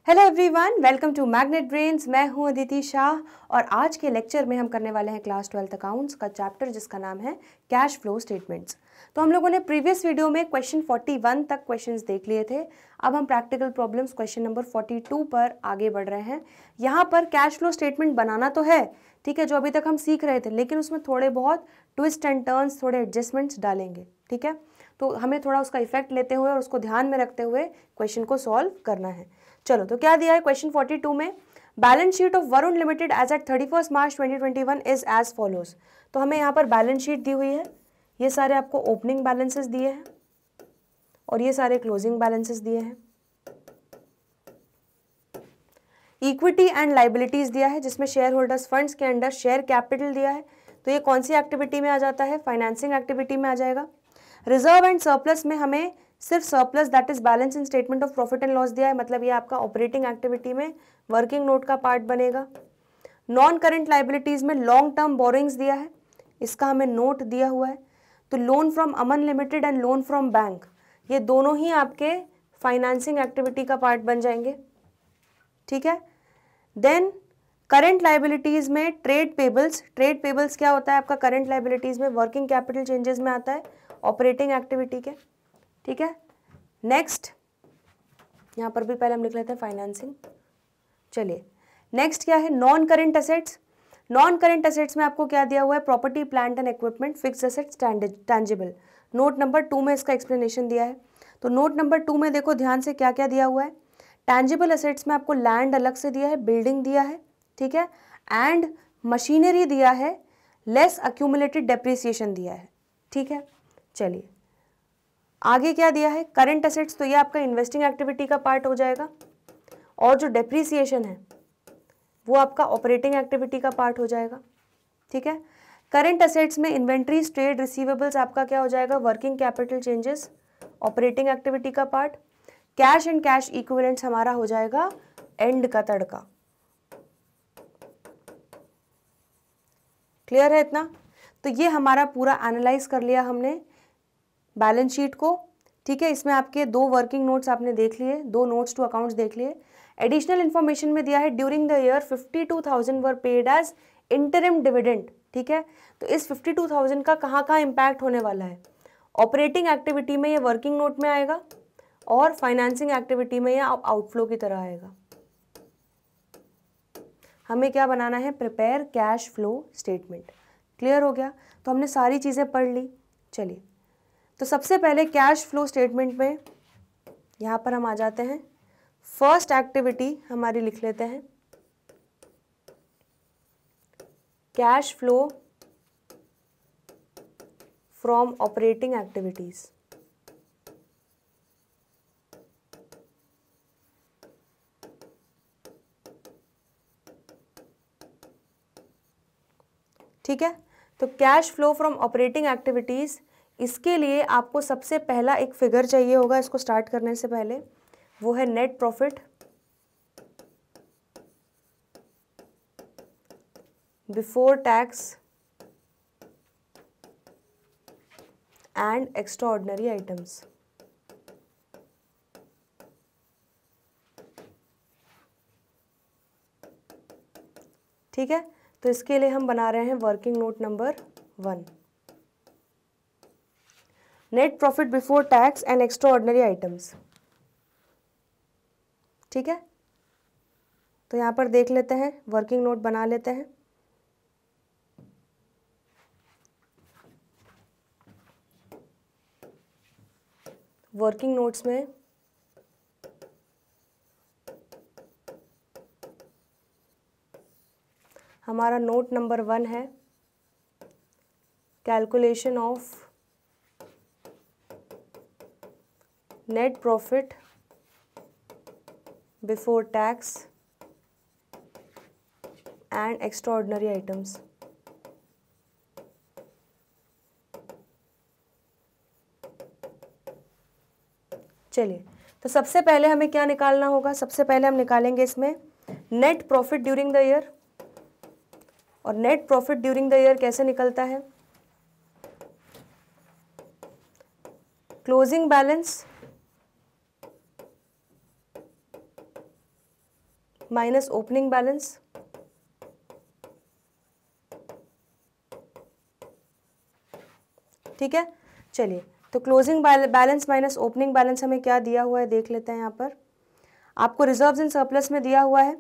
Hello everyone, welcome to Magnet Brains. मैं हूं अदिति शाह और आज के लेक्चर में हम करने वाले हैं क्लास 12th अकाउंट्स का चैप्टर जिसका नाम है कैश फ्लो स्टेटमेंट्स। तो हम लोगों ने प्रीवियस वीडियो में क्वेश्चन 41 तक क्वेश्चंस देख लिए थे। अब हम प्रैक्टिकल प्रॉब्लम्स क्वेश्चन नंबर 42 पर आगे बढ़ रहे हैं। यहाँ पर कैश फ्लो स्टेटमेंट बनाना तो है, ठीक है, जो अभी तक हम सीख रहे थे, लेकिन उसमें थोड़े बहुत ट्विस्ट एंड टर्न्स, थोड़े एडजस्टमेंट्स डालेंगे, ठीक है। तो हमें थोड़ा उसका इफेक्ट लेते हुए और उसको ध्यान में रखते हुए क्वेश्चन को सॉल्व करना है। चलो, तो क्या दिया है क्वेश्चन 42 में, balance sheet of Varun limited as at 31 March 2021 is as follows. तो हमें यहाँ पर बैलेंस शीट दी हुई है, ये सारे आपको ओपनिंग बैलेंसेस दिए हैं और ये सारे क्लोजिंग बैलेंसेस दिए हैं। इक्विटी एंड लाइबिलिटीज दिया है जिसमें शेयर होल्डर्स फंड्स के अंडर शेयर कैपिटल दिया है, तो ये कौन सी एक्टिविटी में आ जाता है, फाइनेंसिंग एक्टिविटी में आ जाएगा। रिजर्व एंड सरप्लस में हमें सिर्फ surplus that is balance in statement of profit and loss दिया है, मतलब ये आपका ऑपरेटिंग एक्टिविटी में वर्किंग नोट का पार्ट बनेगा। नॉन करेंट लाइबिलिटीज में लॉन्ग टर्म बोरिंग्स दिया है, इसका हमें नोट दिया हुआ है। तो loan from Aman limited and loan from bank, ये दोनों ही आपके फाइनेंसिंग एक्टिविटी का पार्ट बन जाएंगे, ठीक है। देन करंट लाइबिलिटीज में ट्रेड पेबल्स क्या होता है आपका करंट लाइबिलिटीज में, वर्किंग कैपिटल चेंजेस में आता है, ऑपरेटिंग एक्टिविटी के, ठीक है। नेक्स्ट, यहाँ पर भी पहले हम लिख लेते हैं फाइनेंसिंग। चलिए, नेक्स्ट क्या है, non current assets. Non current assets में आपको क्या दिया हुआ है, property plant and equipment, fixed assets, tangible. Note number 2 में इसका एक्सप्लेनेशन दिया है। तो नोट नंबर 2 में देखो ध्यान से क्या क्या दिया हुआ है। टैंजिबल एसेट्स में आपको लैंड अलग से दिया है, बिल्डिंग दिया है, ठीक है, एंड मशीनरी दिया है, लेस अक्यूमुलेटेड डेप्रिसिएशन दिया है, ठीक है। चलिए, आगे क्या दिया है, करंट एसेट्स, तो ये आपका इन्वेस्टिंग एक्टिविटी का पार्ट हो जाएगा, और जो डेप्रिसिएशन है वो आपका ऑपरेटिंग एक्टिविटी का पार्ट हो जाएगा, ठीक है। करंट एसेट्स में इन्वेंट्रीज, ट्रेड रिसीवेबल्स आपका क्या हो जाएगा, working capital changes, operating activity का part. Cash and cash equivalents हमारा हो जाएगा एंड का तड़का। क्लियर है इतना? तो ये हमारा पूरा एनालाइज कर लिया हमने बैलेंस शीट को, ठीक है। इसमें आपके 2 वर्किंग नोट्स आपने देख लिए, 2 नोट्स टू अकाउंट्स देख लिए। एडिशनल इन्फॉर्मेशन में दिया है during the year 52,000 were paid as interim dividend, ठीक है। तो इस 52,000 का कहाँ कहाँ इम्पैक्ट होने वाला है, ऑपरेटिंग एक्टिविटी में ये वर्किंग नोट में आएगा और फाइनेंसिंग एक्टिविटी में ये आउटफ्लो की तरह आएगा। हमें क्या बनाना है, prepare cash flow statement. Clear हो गया? तो हमने सारी चीज़ें पढ़ ली। चलिए, तो सबसे पहले कैश फ्लो स्टेटमेंट में यहाँ पर हम आ जाते हैं। फर्स्ट एक्टिविटी हमारी लिख लेते हैं, cash flow from operating activities. ठीक है, तो cash flow from operating activities, इसके लिए आपको सबसे पहला एक फिगर चाहिए होगा इसको स्टार्ट करने से पहले, वो है net profit before tax and extraordinary items. ठीक है, तो इसके लिए हम बना रहे हैं working note number 1, net profit before tax and extraordinary items. ठीक है, तो यहाँ पर देख लेते हैं, वर्किंग नोट बना लेते हैं। वर्किंग नोट्स में हमारा नोट नंबर 1 है calculation of net profit before tax and extraordinary items. चलिए, तो सबसे पहले हमें क्या निकालना होगा, सबसे पहले हम निकालेंगे इसमें net profit during the year. और net profit during the year कैसे निकलता है, closing balance minus opening balance, ठीक है। चलिए, तो closing balance minus opening balance हमें क्या दिया हुआ है देख लेते हैं। यहाँ पर आपको रिजर्व्स इन सरप्लस में दिया हुआ है,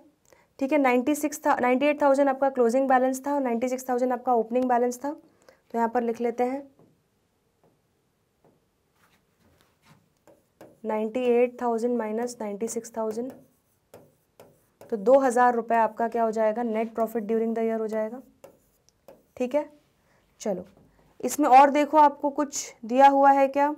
ठीक है। 98,000 आपका क्लोजिंग बैलेंस था, 96,000 आपका ओपनिंग बैलेंस था। तो यहाँ पर लिख लेते हैं 98,000 माइनस 96,000, तो 2,000 रुपये आपका क्या हो जाएगा, net profit during the year हो जाएगा, ठीक है। चलो, इसमें और देखो आपको कुछ दिया हुआ है क्या,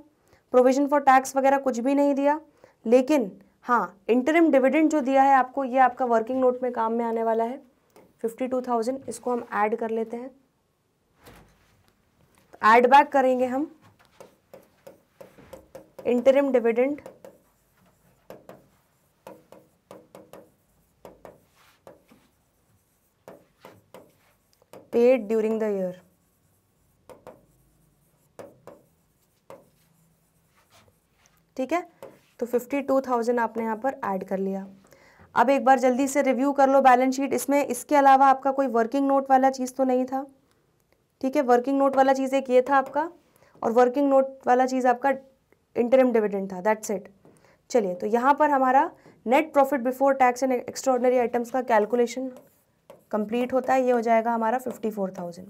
प्रोविजन फॉर टैक्स वगैरह कुछ भी नहीं दिया, लेकिन हाँ इंटरिम डिविडेंड जो दिया है आपको, ये आपका वर्किंग नोट में काम में आने वाला है 52,000, इसको हम ऐड कर लेते हैं। ऐड बैक करेंगे हम interim dividend paid during the year, ठीक है। तो 52,000 आपने यहाँ पर ऐड कर लिया। अब एक बार जल्दी से रिव्यू कर लो बैलेंस शीट। इसमें इसके अलावा आपका कोई वर्किंग नोट वाला चीज़ तो नहीं था, ठीक है। वर्किंग नोट वाला चीज़ एक ये था आपका, और वर्किंग नोट वाला चीज़ आपका इंटरिम डिविडेंड था, दैट्स इट। चलिए, तो यहाँ पर हमारा net profit before tax and extraordinary items का कैलकुलेशन कंप्लीट होता है। ये हो जाएगा हमारा 54,000,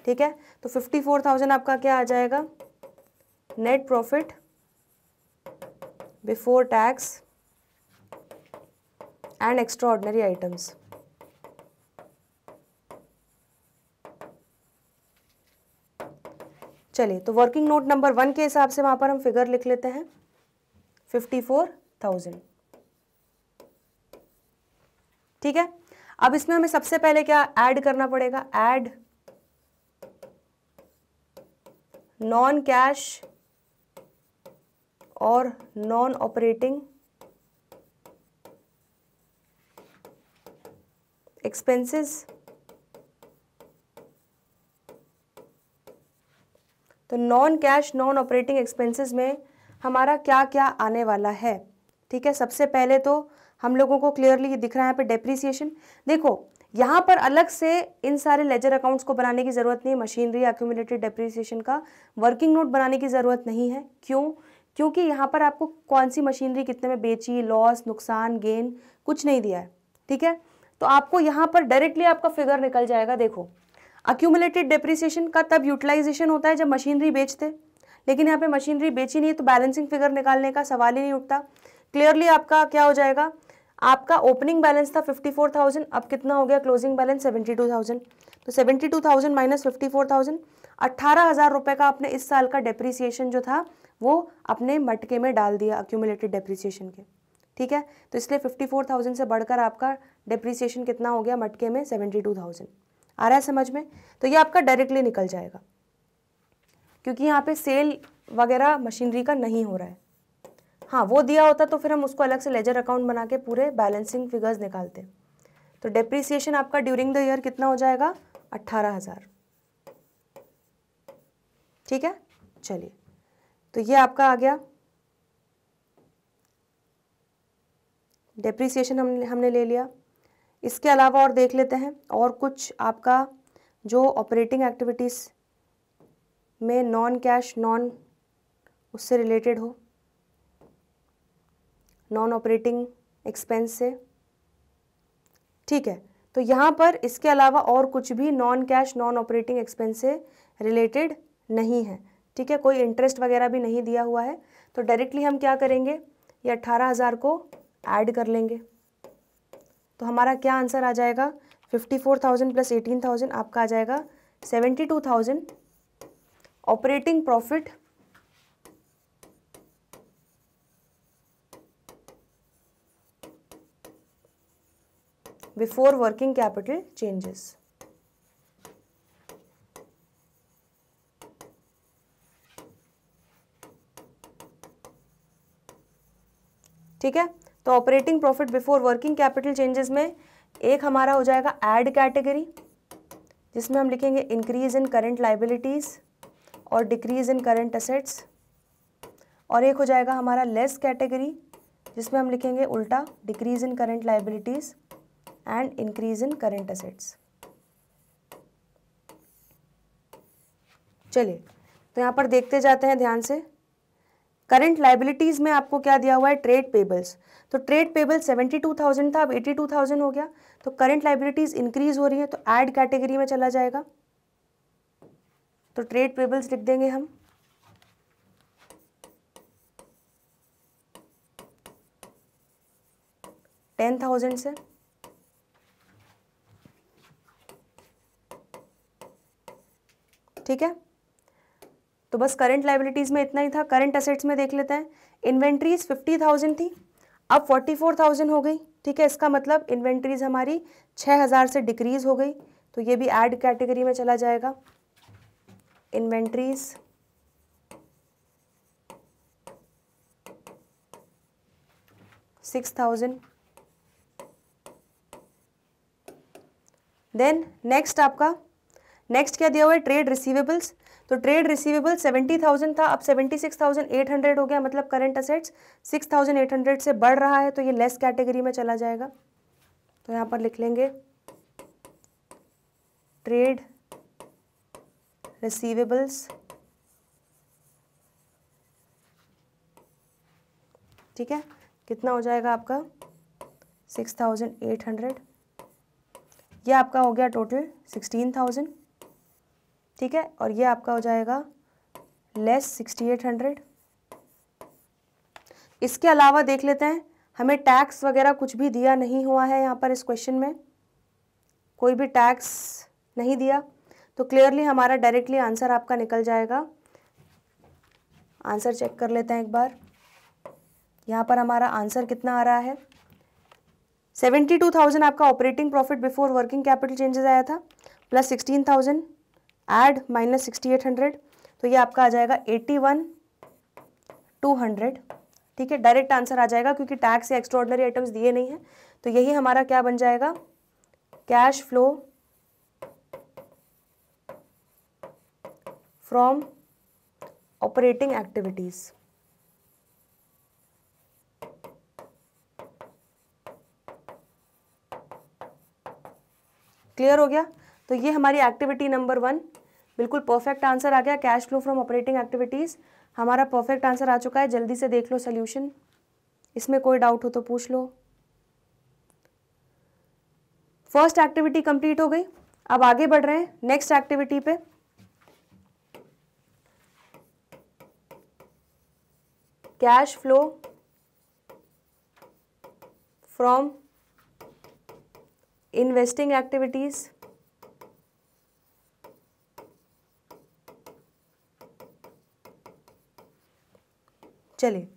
ठीक है। तो 54,000 आपका क्या आ जाएगा, net profit before tax and extraordinary items. चलिए, तो वर्किंग नोट नंबर 1 के हिसाब से वहां पर हम फिगर लिख लेते हैं 54,000, ठीक है। अब इसमें हमें सबसे पहले क्या ऐड करना पड़ेगा, ऐड नॉन कैश और नॉन ऑपरेटिंग एक्सपेंसेस। तो non cash non operating expenses में हमारा क्या क्या आने वाला है, ठीक है। सबसे पहले तो हम लोगों को क्लियरली दिख रहा है यहाँ पे डेप्रिसिएशन। देखो, यहाँ पर अलग से इन सारे लेजर अकाउंट्स को बनाने की ज़रूरत नहीं है, मशीनरी एक्यूमुलेटेड डेप्रिसिएशन का वर्किंग नोट बनाने की ज़रूरत नहीं है। क्यों? क्योंकि यहाँ पर आपको कौन सी मशीनरी कितने में बेची, लॉस, नुकसान, गेन कुछ नहीं दिया है, ठीक है। तो आपको यहाँ पर डायरेक्टली आपका फिगर निकल जाएगा। देखो, अक्यूमुलेटेड डेप्रिसिएशन का तब यूटिलाइजेशन होता है जब मशीनरी बेचते, लेकिन यहाँ पे मशीनरी बेची नहीं है, तो बैलेंसिंग फिगर निकालने का सवाल ही नहीं उठता। क्लियरली आपका क्या हो जाएगा, आपका ओपनिंग बैलेंस था 54,000, अब कितना हो गया क्लोजिंग बैलेंस 72,000। तो 72,000 माइनस 54,000, 18,000 रुपये का आपने इस साल का डेप्रिसिएशन जो था वो अपने मटके में डाल दिया अक्यूमुलेटेड डेप्रिसिएशन के, ठीक है। तो इसलिए 54,000 से बढ़कर आपका डेप्रिसिएशन कितना हो गया मटके में, 72,000। आ रहा है समझ में? तो ये आपका डायरेक्टली निकल जाएगा, क्योंकि यहाँ पे सेल वगैरह मशीनरी का नहीं हो रहा है। हाँ, वो दिया होता तो फिर हम उसको अलग से लेजर अकाउंट बना के पूरे बैलेंसिंग फिगर्स निकालते। तो डेप्रिसिएशन आपका ड्यूरिंग द ईयर कितना हो जाएगा, 18,000, ठीक है। चलिए, तो ये आपका आ गया डेप्रिसिएशन, हमने ले लिया। इसके अलावा और देख लेते हैं और कुछ आपका जो ऑपरेटिंग एक्टिविटीज़ में नॉन कैश नॉन उससे रिलेटेड हो, नॉन ऑपरेटिंग एक्सपेंस से, ठीक है। तो यहाँ पर इसके अलावा और कुछ भी non cash non operating expense से रिलेटेड नहीं है, ठीक है। कोई इंटरेस्ट वगैरह भी नहीं दिया हुआ है। तो डायरेक्टली हम क्या करेंगे, ये 18,000 को ऐड कर लेंगे। तो हमारा क्या आंसर आ जाएगा, 54,000 प्लस 18,000 आपका आ जाएगा 72,000 operating profit before working capital changes. ठीक है, तो operating profit before working capital changes में एक हमारा हो जाएगा ऐड कैटेगरी, जिसमें हम लिखेंगे इंक्रीज इन करंट लाइबिलिटीज़ और डिक्रीज इन करंट असेट्स, और एक हो जाएगा हमारा लेस कैटेगरी, जिसमें हम लिखेंगे उल्टा decrease in current liabilities and increase in current assets. चलिए तो यहाँ पर देखते जाते हैं ध्यान से। करंट लाइबिलिटीज में आपको क्या दिया हुआ है, ट्रेड पेबल्स। तो ट्रेड पेबल 72,000 था, अब 82,000 हो गया, तो करंट लाइबिलिटीज इंक्रीज हो रही है, तो ऐड कैटेगरी में चला जाएगा। तो ट्रेड पेबल्स लिख देंगे हम 10,000 से, ठीक है। तो बस करंट लाइबिलिटीज में इतना ही था। करंट एसेट्स में देख लेते हैं। इन्वेंट्रीज 50,000 थी, अब 44,000 हो गई, ठीक है। इसका मतलब इन्वेंट्रीज हमारी 6,000 से डिक्रीज हो गई, तो ये भी ऐड कैटेगरी में चला जाएगा। इन्वेंट्रीज 6,000। देन नेक्स्ट आपका नेक्स्ट क्या दिया हुआ है, ट्रेड रिसीवेबल्स। तो ट्रेड रिसीवेबल 70,000 था, अब 76,800 हो गया, मतलब करंट असेट्स 6,800 से बढ़ रहा है, तो ये लेस कैटेगरी में चला जाएगा। तो यहाँ पर लिख लेंगे ट्रेड रिसीवेबल्स, ठीक है। कितना हो जाएगा आपका 6,800, ये आपका हो गया टोटल 16,000, ठीक है। और ये आपका हो जाएगा लेस 6,800। इसके अलावा देख लेते हैं, हमें टैक्स वगैरह कुछ भी दिया नहीं हुआ है यहाँ पर। इस क्वेश्चन में कोई भी टैक्स नहीं दिया, तो क्लियरली हमारा डायरेक्टली आंसर आपका निकल जाएगा। आंसर चेक कर लेते हैं एक बार। यहाँ पर हमारा आंसर कितना आ रहा है, 72,000 आपका operating profit before working capital changes आया था, प्लस 16,000 ऐड माइनस 6,800, तो ये आपका आ जाएगा 81,200, ठीक है। डायरेक्ट आंसर आ जाएगा, क्योंकि टैक्स या एक्स्ट्राऑर्डिनरी आइटम्स दिए नहीं है, तो यही हमारा क्या बन जाएगा, cash flow from operating activities. Clear हो गया। तो ये हमारी एक्टिविटी नंबर 1 बिल्कुल परफेक्ट आंसर आ गया, cash flow from operating activities. हमारा परफेक्ट आंसर आ चुका है। जल्दी से देख लो सोल्यूशन, इसमें कोई डाउट हो तो पूछ लो। फर्स्ट एक्टिविटी कंप्लीट हो गई, अब आगे बढ़ रहे हैं नेक्स्ट एक्टिविटी पे। Cash flow from investing activities. चलिए,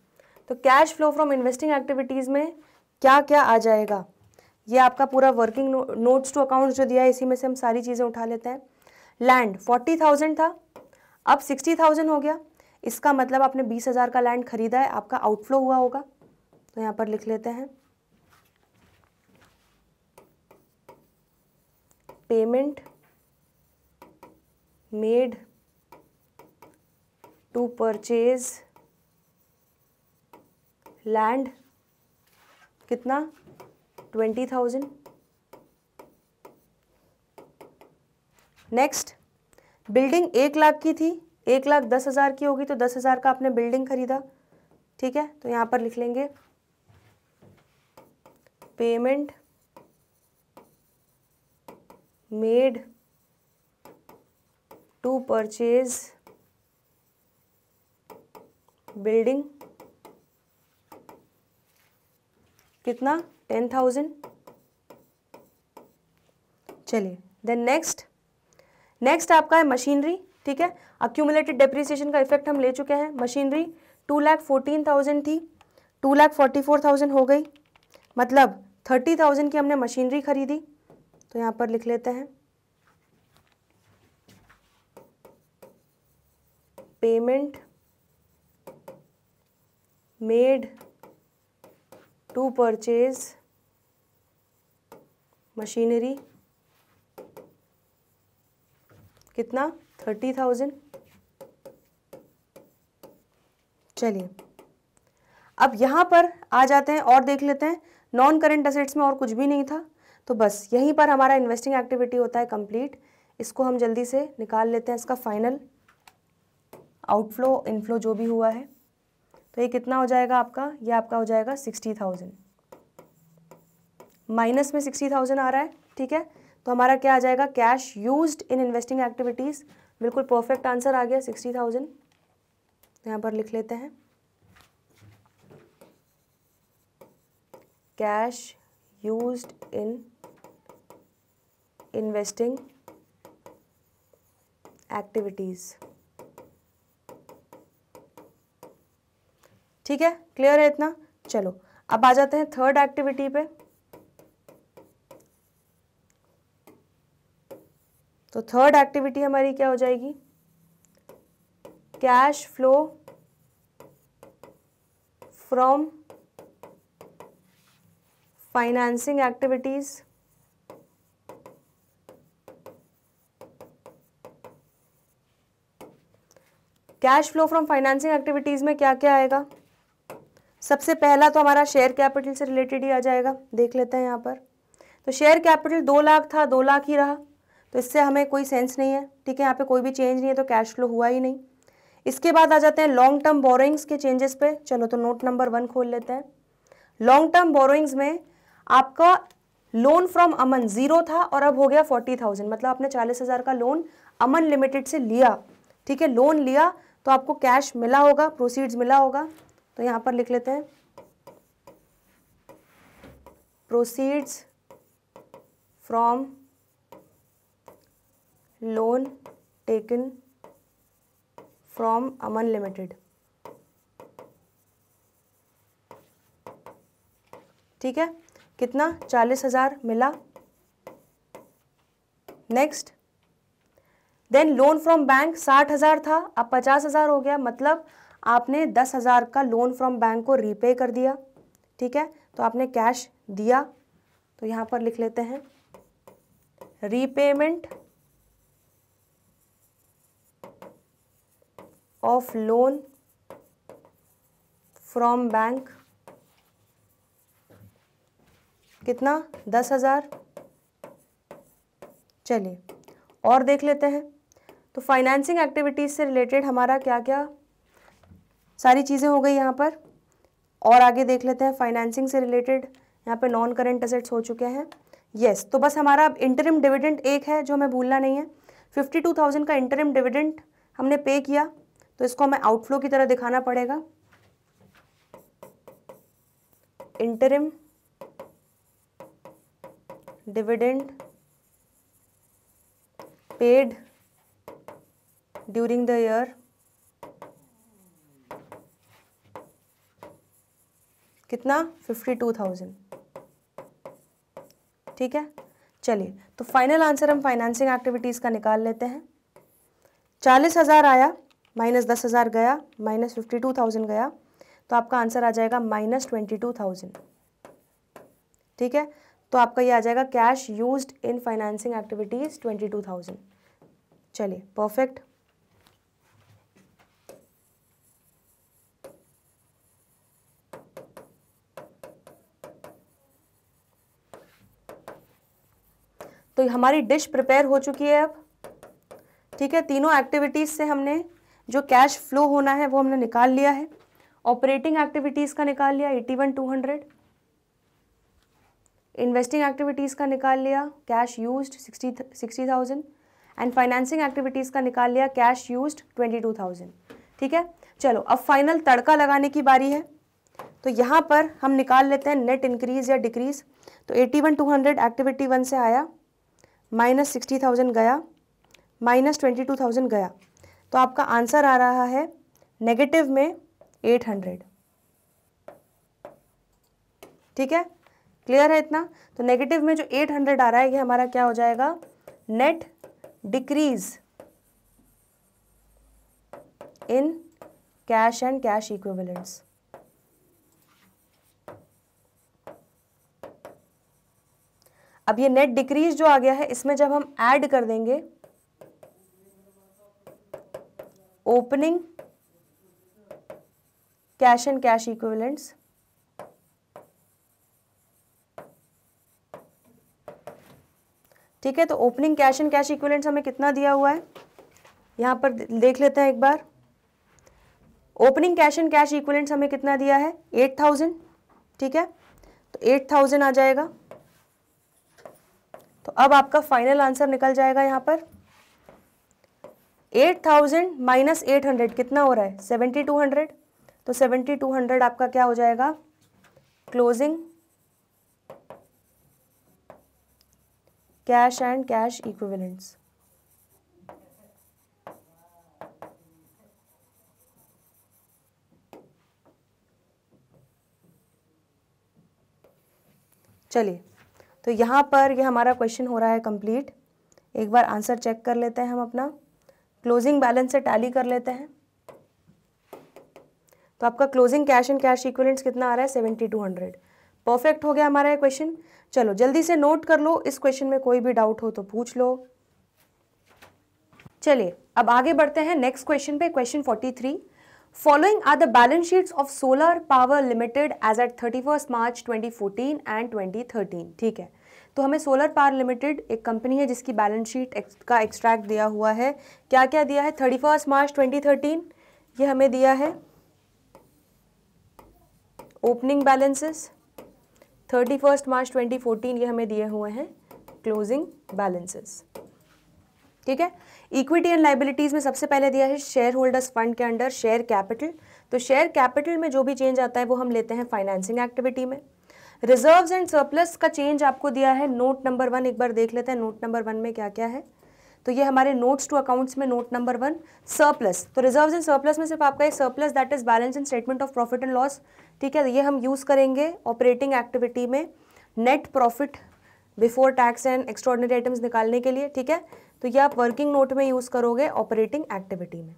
तो cash flow from investing activities में क्या क्या आ जाएगा, ये आपका पूरा वर्किंग नोट्स टू अकाउंट जो दिया है, इसी में से हम सारी चीजें उठा लेते हैं। लैंड 40,000 था, अब 60,000 हो गया, इसका मतलब आपने 20,000 का लैंड खरीदा है, आपका आउटफ्लो हुआ होगा। तो यहाँ पर लिख लेते हैं payment made to purchase land, कितना 20,000। नेक्स्ट, बिल्डिंग 1 लाख की थी, 1,10,000 की होगी, तो 10,000 का आपने बिल्डिंग खरीदा, ठीक है। तो यहाँ पर लिख लेंगे payment made to purchase building, कितना 10,000। चलिए, देन नेक्स्ट आपका है मशीनरी, ठीक है। अक्यूमुलेटेड डेप्रिसिएशन का इफेक्ट हम ले चुके हैं। मशीनरी 2,14,000 थी, 2,44,000 हो गई, मतलब 30,000 की हमने मशीनरी खरीदी। तो यहाँ पर लिख लेते हैं payment made to purchase machinery, कितना 30,000। चलिए, अब यहाँ पर आ जाते हैं और देख लेते हैं, नॉन करेंट एसेट्स में और कुछ भी नहीं था, तो बस यहीं पर हमारा इन्वेस्टिंग एक्टिविटी होता है कंप्लीट। इसको हम जल्दी से निकाल लेते हैं, इसका फाइनल आउटफ्लो इनफ्लो जो भी हुआ है। तो ये कितना हो जाएगा आपका, ये आपका हो जाएगा 60,000, माइनस में 60,000 आ रहा है, ठीक है। तो हमारा क्या आ जाएगा, cash used in investing activities, बिल्कुल परफेक्ट आंसर आ गया 60,000। यहाँ पर लिख लेते हैं cash used in investing activities, ठीक है, क्लियर है इतना। चलो अब आ जाते हैं थर्ड एक्टिविटी पे। तो थर्ड एक्टिविटी हमारी क्या हो जाएगी, cash flow from financing activities cash flow from financing activities में क्या क्या आएगा। सबसे पहला तो हमारा शेयर कैपिटल से रिलेटेड ही आ जाएगा, देख लेते हैं यहाँ पर। तो शेयर कैपिटल 2 लाख था, 2 लाख ही रहा, तो इससे हमें कोई सेंस नहीं है, ठीक है, यहाँ पे कोई भी चेंज नहीं है, तो कैश फ्लो हुआ ही नहीं। इसके बाद आ जाते हैं लॉन्ग टर्म बोरोइंग्स के चेंजेस पे। चलो तो नोट नंबर 1 खोल लेते हैं। लॉन्ग टर्म बोरोइंग्स में आपका लोन फ्रॉम अमन 0 था और अब हो गया 40,000, मतलब आपने 40,000 का लोन अमन लिमिटेड से लिया, ठीक है, लोन लिया तो आपको कैश मिला होगा, प्रोसीड्स मिला होगा। तो यहाँ पर लिख लेते हैं proceeds from loan taken from Aman limited, ठीक है, कितना 40,000 मिला। Next, then loan from bank 60,000 था, अब 50,000 हो गया, मतलब आपने 10,000 का लोन फ्रॉम बैंक को रीपे कर दिया, ठीक है, तो आपने कैश दिया। तो यहाँ पर लिख लेते हैं repayment of loan from bank, कितना 10,000। चलिए और देख लेते हैं। तो फाइनेंसिंग एक्टिविटीज से रिलेटेड हमारा क्या क्या सारी चीज़ें हो गई यहाँ पर, और आगे देख लेते हैं फाइनेंसिंग से रिलेटेड। यहाँ पे नॉन करेंट एसेट्स हो चुके हैं, यस। तो बस हमारा अब इंटरिम डिविडेंड एक है जो हमें भूलना नहीं है, 52,000 का इंटरिम डिविडेंड हमने पे किया, तो इसको हमें आउटफ्लो की तरह दिखाना पड़ेगा। Interim dividend paid during the year, कितना 52,000, ठीक है। चलिए तो फाइनल आंसर हम फाइनेंसिंग एक्टिविटीज़ का निकाल लेते हैं। 40,000 आया, माइनस 10,000 गया, माइनस 52,000 गया, तो आपका आंसर आ जाएगा माइनस 22,000, ठीक है। तो आपका ये आ जाएगा cash used in financing activities 22,000। चलिए परफेक्ट। तो हमारी डिश प्रिपेयर हो चुकी है अब, ठीक है। तीनों एक्टिविटीज़ से हमने जो कैश फ्लो होना है वो हमने निकाल लिया है। ऑपरेटिंग एक्टिविटीज़ का निकाल लिया 81,200, इन्वेस्टिंग एक्टिविटीज़ का निकाल लिया cash used 60,000 and financing activities का निकाल लिया कैश यूज्ड 22,000, ठीक है। चलो अब फाइनल तड़का लगाने की बारी है। तो यहाँ पर हम निकाल लेते हैं नेट इंक्रीज या डिक्रीज। तो 81,200 एक्टिविटी 1 से आया, माइनस 60,000 गया, माइनस 22,000 गया, तो आपका आंसर आ रहा है नेगेटिव में 800, ठीक है, क्लियर है इतना। तो नेगेटिव में जो 800 आ रहा है ये हमारा क्या हो जाएगा, net decrease in cash and cash equivalents. अब ये नेट डिक्रीज जो आ गया है इसमें जब हम ऐड कर देंगे opening cash and cash equivalents. ठीक है, तो opening cash and cash equivalents हमें कितना दिया हुआ है, यहाँ पर देख लेते हैं एक बार। Opening cash and cash equivalents हमें कितना दिया है, 8000। ठीक है, तो 8000 आ जाएगा। तो अब आपका फाइनल आंसर निकल जाएगा यहाँ पर 8000 माइनस 800 कितना हो रहा है, 7200। तो 7200 आपका क्या हो जाएगा, closing cash and cash equivalents. चलिए, तो यहाँ पर ये हमारा क्वेश्चन हो रहा है कंप्लीट। एक बार आंसर चेक कर लेते हैं हम अपना, क्लोजिंग बैलेंस से टैली कर लेते हैं। तो आपका closing cash and cash equivalents कितना आ रहा है, 7200। परफेक्ट हो गया हमारा ये क्वेश्चन। चलो जल्दी से नोट कर लो, इस क्वेश्चन में कोई भी डाउट हो तो पूछ लो। चलिए अब आगे बढ़ते हैं नेक्स्ट क्वेश्चन पे, question 43। Following are the balance sheets of Solar Power Limited as at 31st March 2014 and 2013। ठीक है, तो हमें सोलर पावर लिमिटेड एक कंपनी है जिसकी बैलेंस शीट का एक्सट्रैक्ट दिया हुआ है। क्या क्या दिया है, 31 मार्च 2013 ये हमें दिया है ओपनिंग बैलेंसेस, 31 मार्च 2014 ये हमें दिए हुए हैं क्लोजिंग बैलेंसेस। ठीक है, इक्विटी एंड लाइबिलिटीज में सबसे पहले दिया है शेयर होल्डर्स फंड के अंडर शेयर कैपिटल। तो शेयर कैपिटल में जो भी चेंज आता है वो हम लेते हैं फाइनेंसिंग एक्टिविटी में। रिजर्व्स एंड सरप्लस का चेंज आपको दिया है नोट नंबर 1, एक बार देख लेते हैं नोट नंबर 1 में क्या क्या है। तो ये हमारे नोट्स टू अकाउंट्स में नोट नंबर 1 सरप्लस। तो रिजर्व्स एंड सरप्लस में सिर्फ आपका ये surplus that is balance in statement of profit and loss. ठीक है, ये हम यूज़ करेंगे ऑपरेटिंग एक्टिविटी में net profit before tax and extraordinary items निकालने के लिए। ठीक है, तो ये आप वर्किंग नोट में यूज़ करोगे ऑपरेटिंग एक्टिविटी में।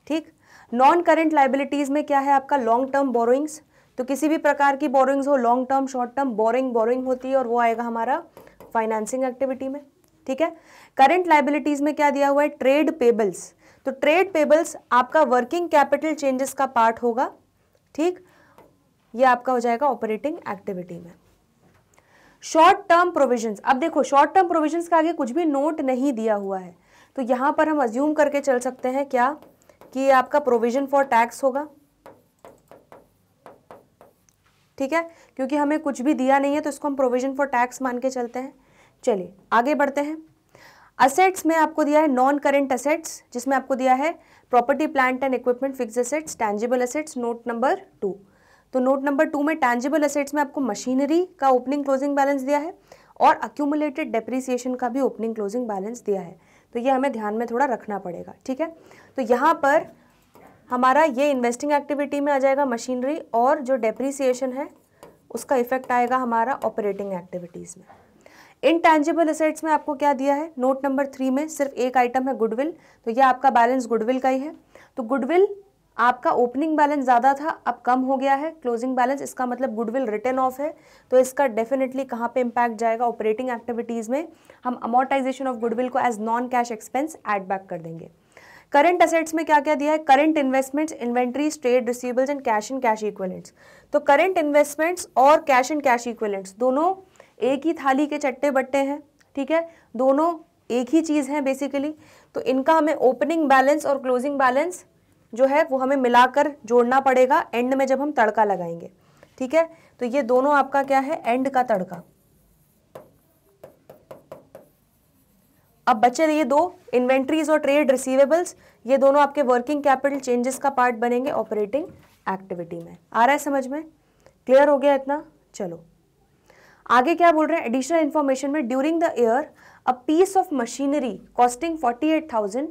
ठीक, नॉन करेंट लाइबिलिटीज़ में क्या है आपका लॉन्ग टर्म बोरोइंग्स। तो किसी भी प्रकार की बोरोइंग्स हो, long term short term borrowing होती है और वो आएगा हमारा फाइनेंसिंग एक्टिविटी में। ठीक है, करेंट लाइबिलिटीज़ में क्या दिया हुआ है, ट्रेड पेबल्स। तो ट्रेड पेबल्स आपका वर्किंग कैपिटल चेंजेस का पार्ट होगा। ठीक, ये आपका हो जाएगा ऑपरेटिंग एक्टिविटी में। शॉर्ट टर्म प्रोविजंस, अब देखो शॉर्ट टर्म प्रोविजंस के आगे कुछ भी नोट नहीं दिया हुआ है, तो यहाँ पर हम अज्यूम करके चल सकते हैं क्या कि ये आपका प्रोविजन फॉर टैक्स होगा। ठीक है, क्योंकि हमें कुछ भी दिया नहीं है तो इसको हम प्रोविजन फॉर टैक्स मान के चलते हैं। चलिए आगे बढ़ते हैं। असेट्स में आपको दिया है नॉन करेंट असेट्स, जिसमें आपको दिया है property plant and equipment, fixed assets, tangible assets, note number 2। तो नोट नंबर 2 में टैंजिबल असेट्स में आपको मशीनरी का ओपनिंग क्लोजिंग बैलेंस दिया है और अक्यूमुलेटेड डेप्रिसिएशन का भी ओपनिंग क्लोजिंग बैलेंस दिया है। तो ये हमें ध्यान में थोड़ा रखना पड़ेगा। ठीक है, तो यहाँ पर हमारा ये इन्वेस्टिंग एक्टिविटी में आ जाएगा मशीनरी, और जो डेप्रिसिएशन है उसका इफेक्ट आएगा हमारा ऑपरेटिंग एक्टिविटीज़ में। इनटैंजिबल असेट्स में आपको क्या दिया है, नोट नंबर 3 में सिर्फ एक आइटम है गुडविल। तो ये आपका बैलेंस गुडविल का ही है। तो गुडविल आपका ओपनिंग बैलेंस ज़्यादा था, अब कम हो गया है क्लोजिंग बैलेंस, इसका मतलब गुडविल रिटर्न ऑफ है। तो इसका डेफिनेटली कहाँ पे इम्पैक्ट जाएगा, ऑपरेटिंग एक्टिविटीज़ में हम अमोर्टाइजेशन ऑफ गुडविल को as non cash expense add back कर देंगे। करंट असेट्स में क्या क्या दिया है, current investments, inventories, trade receivables and cash equivalents. तो करंट इन्वेस्टमेंट्स और कैश एंड कैश इक्विवेलेंट्स दोनों एक ही थाली के चट्टे बट्टे हैं। ठीक है, दोनों एक ही चीज़ है बेसिकली। तो इनका हमें ओपनिंग बैलेंस और क्लोजिंग बैलेंस जो है वो हमें मिलाकर जोड़ना पड़ेगा एंड में जब हम तड़का लगाएंगे। ठीक है, तो ये दोनों आपका क्या है, एंड का तड़का। अब बचे ये दो, इन्वेंट्रीज और ट्रेड रिसीवेबल्स, ये दोनों आपके वर्किंग कैपिटल चेंजेस का पार्ट बनेंगे ऑपरेटिंग एक्टिविटी में। आ रहा है समझ में, क्लियर हो गया इतना। चलो आगे क्या बोल रहे हैं, एडिशनल इंफॉर्मेशन में during the year a piece of machinery costing 48,000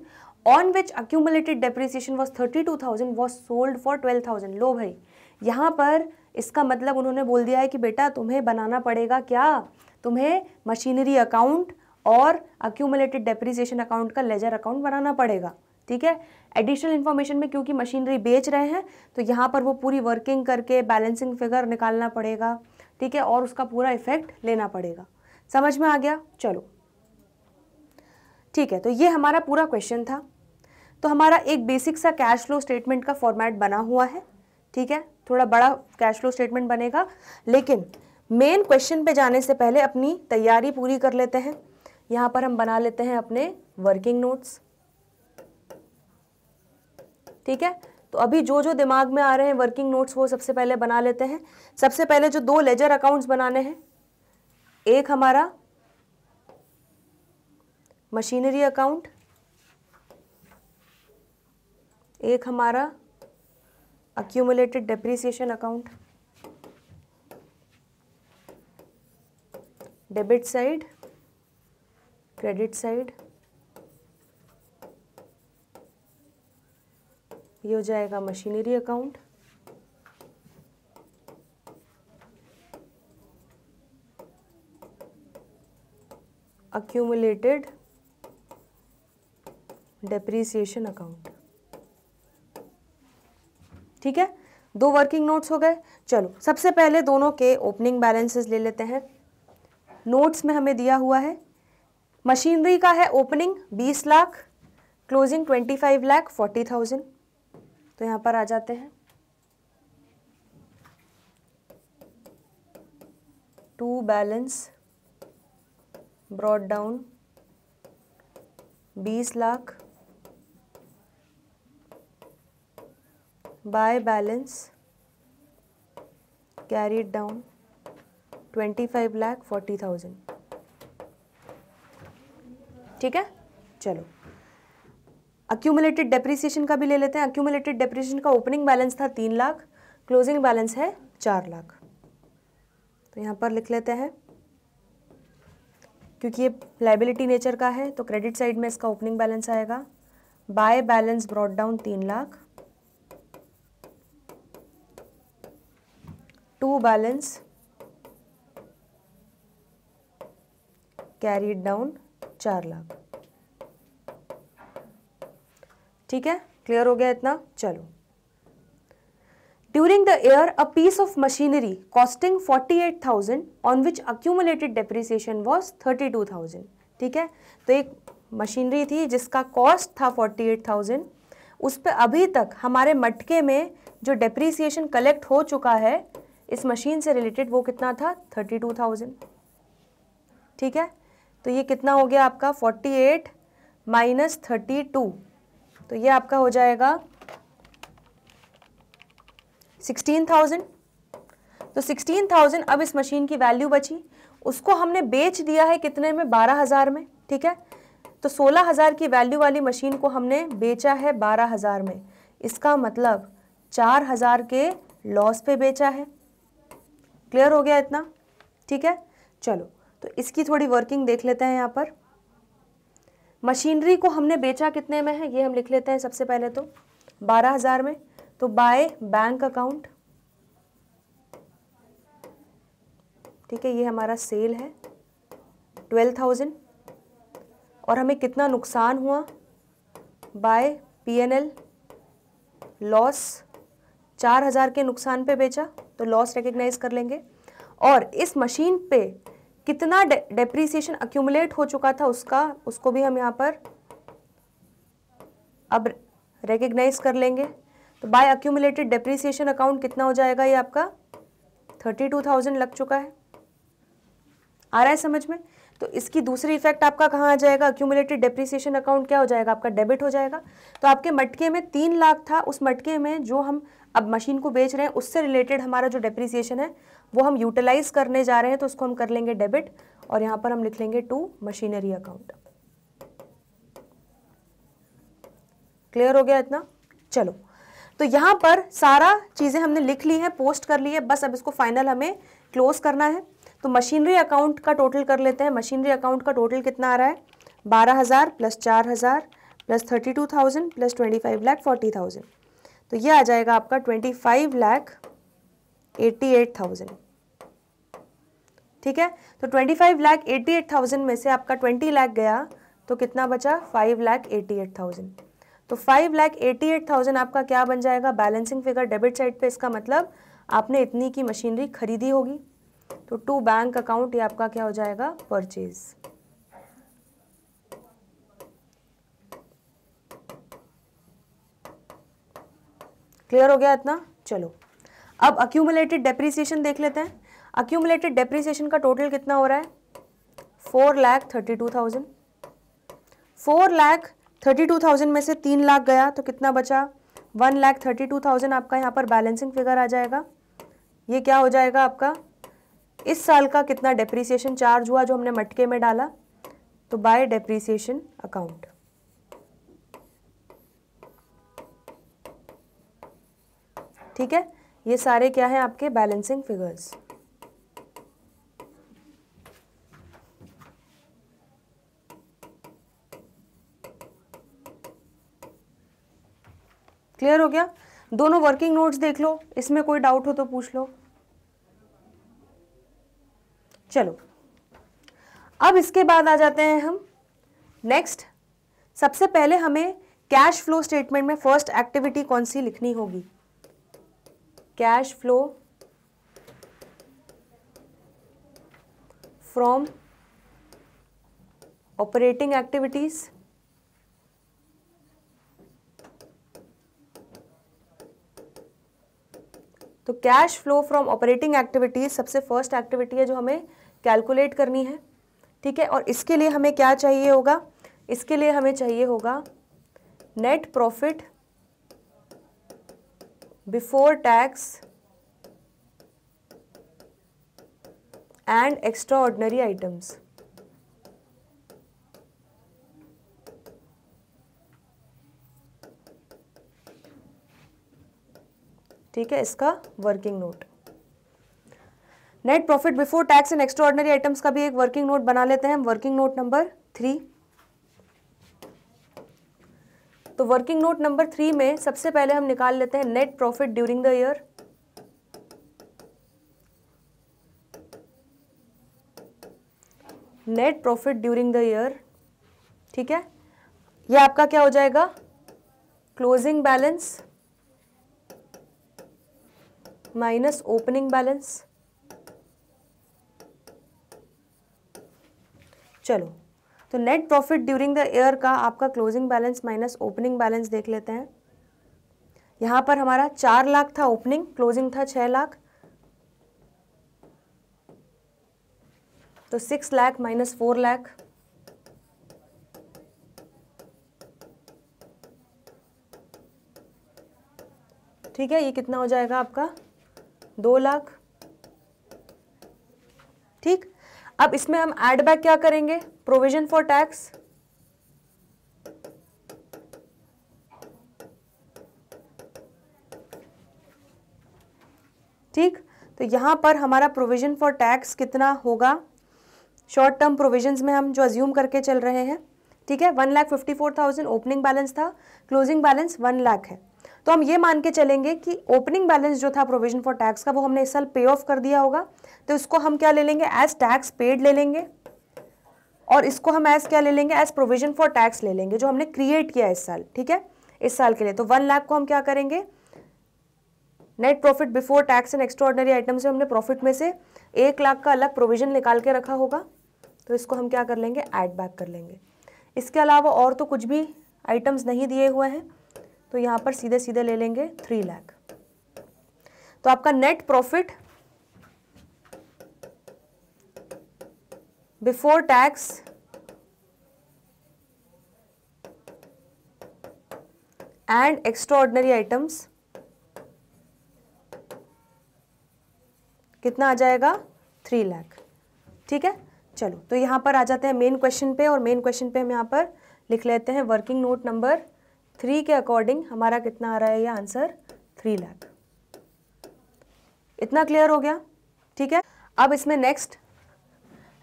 on which accumulated depreciation was 32,000 was sold for 12,000। लो भाई, यहाँ पर इसका मतलब उन्होंने बोल दिया है कि बेटा तुम्हें बनाना पड़ेगा क्या, तुम्हें मशीनरी अकाउंट और अक्यूमुलेटेड डेप्रिसिएशन अकाउंट का लेजर अकाउंट बनाना पड़ेगा। ठीक है, एडिशनल इन्फॉर्मेशन में क्योंकि मशीनरी बेच रहे हैं तो यहाँ पर वो पूरी वर्किंग करके बैलेंसिंग फिगर निकालना पड़ेगा। ठीक है, और उसका पूरा इफेक्ट लेना पड़ेगा। समझ में आ गया। चलो ठीक है, तो ये हमारा पूरा क्वेश्चन था। तो हमारा एक बेसिक सा कैश फ्लो स्टेटमेंट का फॉर्मेट बना हुआ है। ठीक है, थोड़ा बड़ा कैश फ्लो स्टेटमेंट बनेगा, लेकिन मेन क्वेश्चन पे जाने से पहले अपनी तैयारी पूरी कर लेते हैं। यहाँ पर हम बना लेते हैं अपने वर्किंग नोट्स। ठीक है, तो अभी जो जो दिमाग में आ रहे हैं वर्किंग नोट्स वो सबसे पहले बना लेते हैं। सबसे पहले जो 2 लेजर अकाउंट्स बनाने हैं, एक हमारा मशीनरी अकाउंट, एक हमारा accumulated depreciation account. Debit side, credit side, ये हो जाएगा machinery account, accumulated depreciation account. ठीक है, 2 वर्किंग नोट्स हो गए। चलो सबसे पहले दोनों के ओपनिंग बैलेंसेस ले लेते हैं। नोट्स में हमें दिया हुआ है मशीनरी का है ओपनिंग 20 लाख, क्लोजिंग 25,40,000। तो यहाँ पर आ जाते हैं, to balance brought down 20 lakh by balance carried down 25,40,000। ठीक है, चलो अक्यूमुलेटेड डेप्रिसिएशन का भी ले लेते हैं। अक्यूमुलेटेड डेप्रिसिएशन का ओपनिंग बैलेंस था 3 लाख, क्लोजिंग बैलेंस है 4 लाख। तो यहाँ पर लिख लेते हैं, क्योंकि ये लायबिलिटी नेचर का है तो क्रेडिट साइड में इसका ओपनिंग बैलेंस आएगा by balance brought down 3 lakh, to balance carried down 4 lakh. ठीक है, क्लियर हो गया इतना। चलो, during the year a piece of machinery costing 48,000 on which accumulated depreciation was 32,000। ठीक है, तो एक मशीनरी थी जिसका कॉस्ट था 48,000, उस पर अभी तक हमारे मटके में जो डेप्रिसिएशन कलेक्ट हो चुका है इस मशीन से रिलेटेड वो कितना था 32,000। ठीक है, तो ये कितना हो गया आपका 48 माइनस 32, तो ये आपका हो जाएगा 16,000। तो 16,000 अब इस मशीन की वैल्यू बची, उसको हमने बेच दिया है कितने में 12,000 में। ठीक है, तो 16,000 की वैल्यू वाली मशीन को हमने बेचा है 12,000 में, इसका मतलब 4,000 के लॉस पे बेचा है। क्लियर हो गया इतना। ठीक है, चलो तो इसकी थोड़ी वर्किंग देख लेते हैं। यहाँ पर मशीनरी को हमने बेचा कितने में है ये हम लिख लेते हैं सबसे पहले तो 12,000 में, तो बाय बैंक अकाउंट। ठीक है, ये हमारा सेल है 12,000 और हमें कितना नुकसान हुआ बाय P&L लॉस, 4,000 के नुकसान पे बेचा तो लॉस रिकग्नाइज कर लेंगे। और इस मशीन पे कितना डेप्रिसिएशन अक्यूमुलेट हो चुका था उसको भी हम यहाँ पर अब रिकग्नाइज कर लेंगे। तो बाय अक्यूमुलेटेड डेप्रिसिएशन अकाउंट कितना हो जाएगा, ये आपका 32,000 लग चुका है। आ रहा है समझ में। तो इसकी दूसरी इफेक्ट आपका कहाँ आ जाएगा, अक्यूमुलेटेड डेप्रिसिएशन अकाउंट क्या हो जाएगा आपका, डेबिट हो जाएगा। तो आपके मटके में 3 लाख था, उस मटके में जो हम अब मशीन को बेच रहे हैं उससे रिलेटेड हमारा जो डेप्रिसिएशन है वो हम यूटिलाइज करने जा रहे हैं, तो उसको हम कर लेंगे डेबिट और यहाँ पर हम लिख लेंगे टू मशीनरी अकाउंट। क्लियर हो गया इतना। चलो, तो यहाँ पर सारा चीज़ें हमने लिख ली है, पोस्ट कर ली है, बस अब इसको फाइनल हमें क्लोज करना है। तो मशीनरी अकाउंट का टोटल कर लेते हैं। मशीनरी अकाउंट का टोटल कितना आ रहा है, 12,000 प्लस 4,000 प्लस 32,000 प्लस 25,40,000, तो ये आ जाएगा आपका 25,88,000। ठीक है, तो 25,88,000 में से आपका 20 लाख गया तो कितना बचा 5,88,000। तो 5,88,000 आपका क्या बन जाएगा, बैलेंसिंग फिगर डेबिट साइड पे। इसका मतलब आपने इतनी की मशीनरी खरीदी होगी, तो टू बैंक अकाउंट ये आपका क्या हो जाएगा, परचेज। क्लियर हो गया इतना। चलो अब अक्यूमुलेटेड डेप्रीसिएशन देख लेते हैं। अक्यूमुलेटेड डेप्रीसिएशन का टोटल कितना हो रहा है? 4,32,000। 4,32,000 में से 3 लाख गया तो कितना बचा? 1,32,000 आपका यहाँ पर बैलेंसिंग फिगर आ जाएगा। ये क्या हो जाएगा आपका? इस साल का कितना डेप्रीसिएशन चार्ज हुआ जो हमने मटके में डाला, तो बाय डेप्रीसिएशन अकाउंट। ठीक है, ये सारे क्या है आपके बैलेंसिंग फिगर्स। क्लियर हो गया? दोनों वर्किंग नोट्स देख लो, इसमें कोई डाउट हो तो पूछ लो। चलो, अब इसके बाद आ जाते हैं हम नेक्स्ट। सबसे पहले हमें कैश फ्लो स्टेटमेंट में फर्स्ट एक्टिविटी कौन सी लिखनी होगी? Cash flow from operating activities. तो cash flow from operating activities सबसे फर्स्ट एक्टिविटी है जो हमें कैलकुलेट करनी है। ठीक है, और इसके लिए हमें क्या चाहिए होगा? इसके लिए हमें चाहिए होगा net profit before tax and extra ordinary items. ठीक है, इसका working note. Net profit before tax and extra ordinary items का भी एक वर्किंग नोट बना लेते हैं हम, वर्किंग नोट नंबर 3। तो वर्किंग नोट नंबर 3 में सबसे पहले हम निकाल लेते हैं net profit during the year. Net profit during the year. ठीक है, ये आपका क्या हो जाएगा? Closing balance minus opening balance. चलो, तो net profit during the year का आपका closing balance minus opening balance देख लेते हैं। यहां पर हमारा 4 लाख था ओपनिंग, क्लोजिंग था 6 लाख, तो 6 लाख माइनस 4 लाख। ठीक है, ये कितना हो जाएगा आपका? 2 लाख। ठीक, अब इसमें हम ऐड बैक क्या करेंगे? Provision for tax. ठीक, तो यहां पर हमारा प्रोविजन फॉर टैक्स कितना होगा? शॉर्ट टर्म प्रोविजंस में हम जो अज्यूम करके चल रहे हैं, ठीक है, 1,54,000 ओपनिंग बैलेंस था, क्लोजिंग बैलेंस 1 लाख है। तो हम ये मान के चलेंगे कि ओपनिंग बैलेंस जो था प्रोविजन फॉर टैक्स का वो हमने इस साल पे ऑफ कर दिया होगा, तो इसको हम क्या ले लेंगे? एज टैक्स पेड ले लेंगे, और इसको हम एज क्या ले लेंगे? एज प्रोविजन फॉर टैक्स ले लेंगे जो हमने क्रिएट किया इस साल। ठीक है, इस साल के लिए। तो 1 लाख को हम क्या करेंगे? Net profit before tax and extra ordinary item से हमने प्रॉफिट में से 1 लाख का अलग प्रोविजन निकाल के रखा होगा, तो इसको हम क्या कर लेंगे? ऐड बैक कर लेंगे। इसके अलावा और तो कुछ भी आइटम्स नहीं दिए हुए हैं, तो यहाँ पर सीधे सीधे ले लेंगे 3 लाख। तो आपका net profit before tax and extra ordinary items कितना आ जाएगा? 3 लाख। ठीक है, चलो, तो यहाँ पर आ जाते हैं मेन क्वेश्चन पे, और मेन क्वेश्चन पे हम यहाँ पर लिख लेते हैं वर्किंग नोट नंबर 3 के अकॉर्डिंग हमारा कितना आ रहा है? ये आंसर 3 लाख। इतना क्लियर हो गया? ठीक है, अब इसमें नेक्स्ट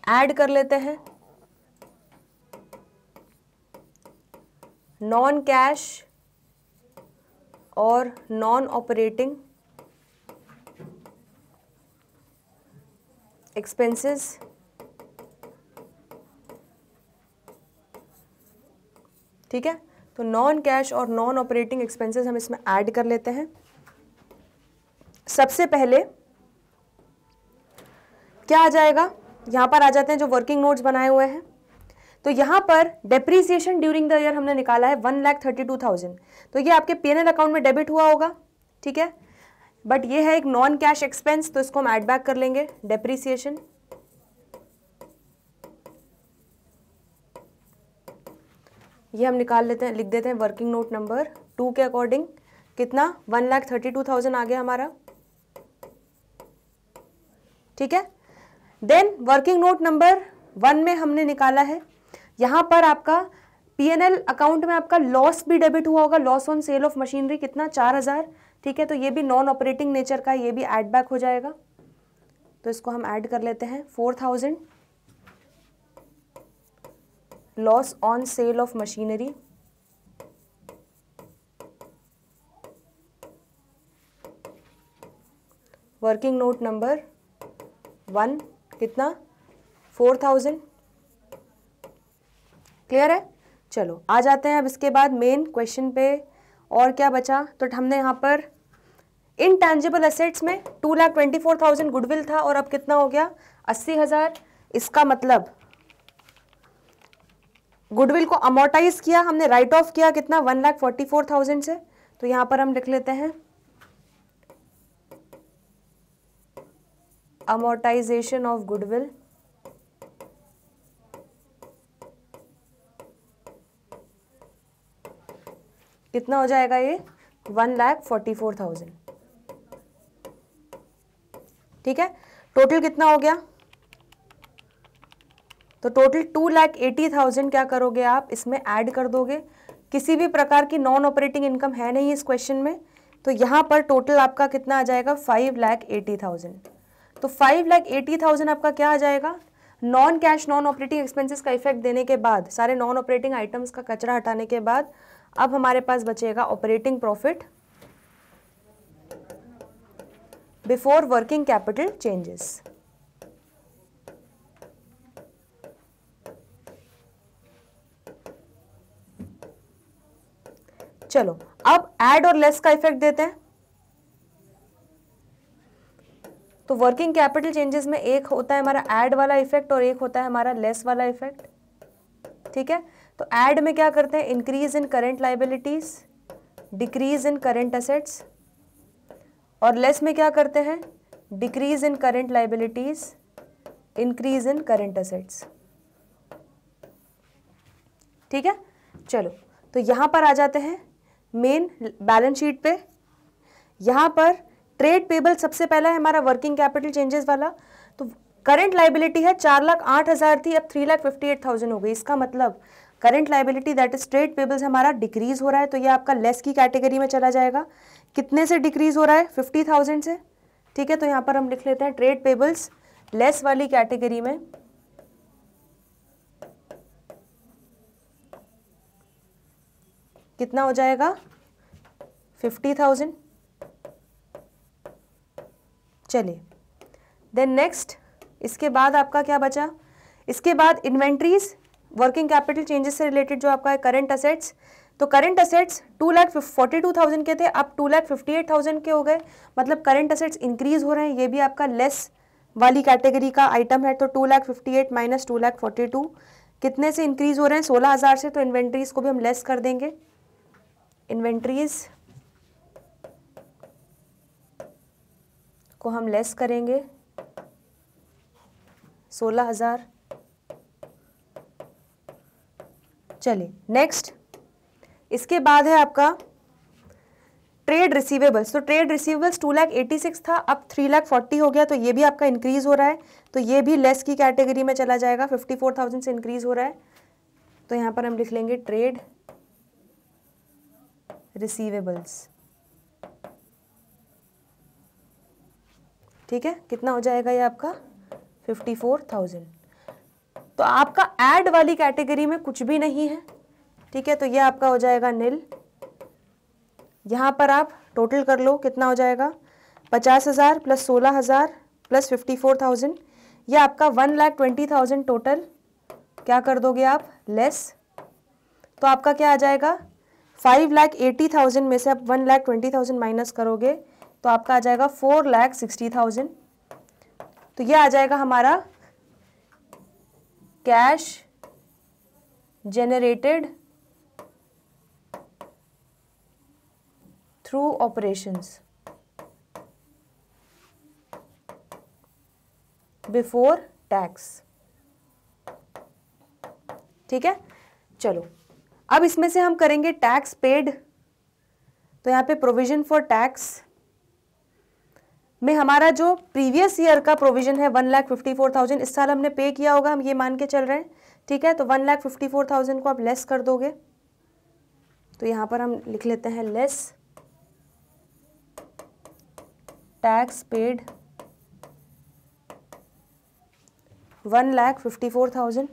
ऐड कर लेते हैं नॉन कैश और नॉन ऑपरेटिंग एक्सपेंसेस। ठीक है, तो नॉन कैश और नॉन ऑपरेटिंग एक्सपेंसेस हम इसमें ऐड कर लेते हैं। सबसे पहले क्या आ जाएगा? यहां पर आ जाते हैं जो वर्किंग नोट्स बनाए हुए हैं। तो यहां पर डेप्रीसिएशन ड्यूरिंग द ईयर हमने निकाला है 1,32,000, तो ये आपके P&L अकाउंट में डेबिट हुआ होगा। ठीक है, बट ये है एक नॉन कैश एक्सपेंस, तो इसको हम ऐड बैक कर लेंगे। डेप्रीसिएशन, ये हम निकाल लेते हैं, लिख देते हैं वर्किंग नोट नंबर 2 के अकॉर्डिंग। कितना? 1,32,000 आ गया हमारा, ठीक है। देन वर्किंग नोट नंबर 1 में हमने निकाला है, यहाँ पर आपका P&L अकाउंट में आपका लॉस भी डेबिट हुआ होगा, loss on sale of machinery, कितना? 4,000, ठीक है। तो ये भी नॉन ऑपरेटिंग नेचर का है, ये भी ऐड बैक हो जाएगा, तो इसको हम ऐड कर लेते हैं। 4,000 loss on sale of machinery, working note number 1 कितना? 4,000। क्लियर है? चलो आ जाते हैं अब इसके बाद मेन क्वेश्चन पे। और क्या बचा? तो हमने यहाँ पर इनटैंजिबल एसेट्स में 2,24,000 गुडविल था और अब कितना हो गया? 80,000। इसका मतलब गुडविल को अमोर्टाइज किया हमने, राइट ऑफ किया कितना? 1,44,000 से। तो यहाँ पर हम लिख लेते हैं amortization of goodwill, कितना हो जाएगा ये? 1,44,000, ठीक है। टोटल कितना हो गया? तो टोटल 2,80,000 क्या करोगे आप? इसमें ऐड कर दोगे। किसी भी प्रकार की नॉन ऑपरेटिंग इनकम है नहीं इस क्वेश्चन में, तो यहाँ पर टोटल आपका कितना आ जाएगा? 5,80,000। तो 5,80,000 आपका क्या आ जाएगा? Non cash non operating expenses का इफेक्ट देने के बाद, सारे नॉन ऑपरेटिंग आइटम्स का कचरा हटाने के बाद अब हमारे पास बचेगा operating profit before working capital changes. चलो अब ऐड और लेस का इफेक्ट देते हैं। तो वर्किंग कैपिटल चेंजेस में एक होता है हमारा ऐड वाला इफेक्ट और एक होता है हमारा लेस वाला इफेक्ट, ठीक है। तो ऐड में क्या करते हैं? Increase in current liabilities, decrease in current assets, और लेस में क्या करते हैं? Decrease in current liabilities, increase in current assets, ठीक है। चलो तो यहां पर आ जाते हैं मेन बैलेंस शीट पे। यहां पर ट्रेड पेबल सबसे पहला है हमारा वर्किंग कैपिटल चेंजेस वाला। तो करंट लाइबिलिटी है 4,08,000 थी, अब 3,58,000 हो गई। इसका मतलब current liability that is trade payables हमारा डिक्रीज हो रहा है, तो ये आपका लेस की कैटेगरी में चला जाएगा। कितने से डिक्रीज हो रहा है? 50,000 से, ठीक है। तो यहाँ पर हम लिख लेते हैं ट्रेड पेबल्स लेस वाली कैटेगरी में कितना हो जाएगा? 50,000। चलिए देन नेक्स्ट, इसके बाद आपका क्या बचा? इसके बाद इन्वेंट्रीज, वर्किंग कैपिटल चेंजेस से रिलेटेड जो आपका है करंट असेट्स। तो करंट असेट्स 2,42,000 के थे, अब 2,58,000 के हो गए, मतलब करंट असेट्स इंक्रीज हो रहे हैं। ये भी आपका लेस वाली कैटेगरी का आइटम है। तो 2,58,000 माइनस 2,42,000 कितने से इंक्रीज हो रहे हैं? 16,000 से। तो इन्वेंट्रीज को भी हम लेस कर देंगे। इन्वेंट्रीज को हम लेस करेंगे 16,000। चलिए नेक्स्ट, इसके बाद है आपका ट्रेड रिसीवेबल्स। तो ट्रेड रिसीवेबल्स 2,86,000 था, अब 3,40,000 हो गया, तो ये भी आपका इंक्रीज हो रहा है। तो ये भी लेस की कैटेगरी में चला जाएगा, 54,000 से इंक्रीज हो रहा है। तो यहाँ पर हम लिख लेंगे ट्रेड रिसीवेबल्स, ठीक है। कितना हो जाएगा ये आपका? 54,000। तो आपका ऐड वाली कैटेगरी में कुछ भी नहीं है, ठीक है। तो ये आपका हो जाएगा नील। यहाँ पर आप टोटल कर लो, कितना हो जाएगा? 50,000 प्लस 16,000 प्लस 54,000, ये आपका 1,20,000 टोटल क्या कर दोगे आप? लेस। तो आपका क्या आ जाएगा? 5,80,000 में से आप 1,20,000 माइनस करोगे तो आपका आ जाएगा 4,60,000। तो ये आ जाएगा हमारा cash generated through operations. Before tax. ठीक है, चलो अब इसमें से हम करेंगे टैक्स पेड। तो यहाँ पे प्रोविजन फॉर टैक्स में हमारा जो प्रीवियस ईयर का प्रोविजन है 1,54,000, इस साल हमने पे किया होगा, हम ये मान के चल रहे हैं। ठीक है, तो 1,54,000 को आप लेस कर दोगे, तो यहाँ पर हम लिख लेते हैं लेस टैक्स पेड 1,54,000।